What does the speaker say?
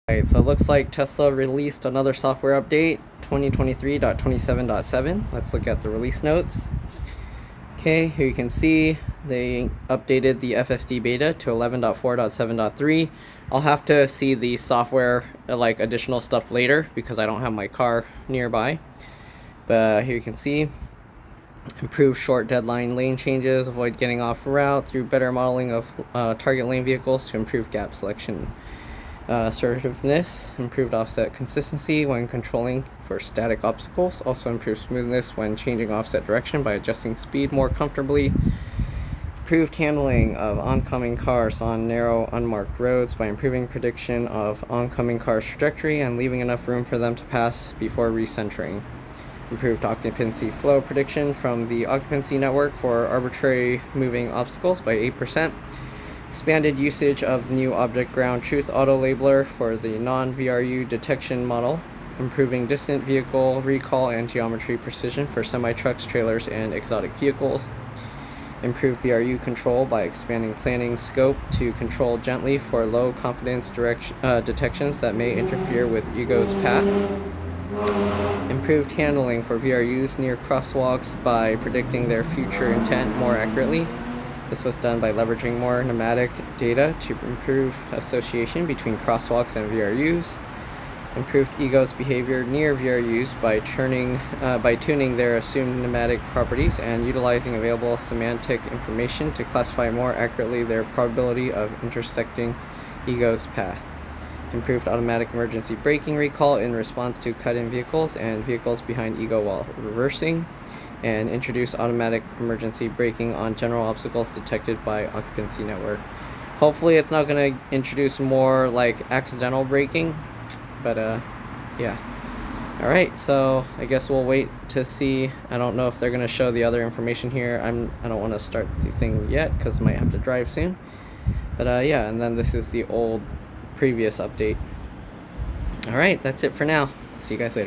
Alright, so it looks like Tesla released another software update, 2023.27.7. Let's look at the release notes. Okay, here you can see they updated the FSD beta to 11.4.7.3. I'll have to see the software, like additional stuff later, because I don't have my car nearby. But here you can see improve short deadline lane changes, avoid getting off route through better modeling of target lane vehicles to improve gap selection. Assertiveness, improved offset consistency when controlling for static obstacles, also improved smoothness when changing offset direction by adjusting speed more comfortably. Improved handling of oncoming cars on narrow unmarked roads by improving prediction of oncoming cars' trajectory and leaving enough room for them to pass before recentering. Improved occupancy flow prediction from the occupancy network for arbitrary moving obstacles by 8%. Expanded usage of the new object ground truth auto labeler for the non-VRU detection model, improving distant vehicle recall and geometry precision for semi-trucks, trailers, and exotic vehicles. Improved VRU control by expanding planning scope to control gently for low confidence detections that may interfere with ego's path. Improved handling for VRUs near crosswalks by predicting their future intent more accurately. This was done by leveraging more pneumatic data to improve association between crosswalks and VRUs. Improved ego's behavior near VRUs by tuning their assumed pneumatic properties and utilizing available semantic information to classify more accurately their probability of intersecting ego's path. Improved automatic emergency braking recall in response to cut-in vehicles and vehicles behind ego while reversing. And introduce automatic emergency braking on general obstacles detected by occupancy network. Hopefully it's not going to introduce more like accidental braking, but yeah. Alright, so I guess we'll wait to see. I don't know if they're going to show the other information here. I don't want to start the thing yet because I might have to drive soon. But yeah, and then this is the old previous update. Alright, that's it for now. See you guys later.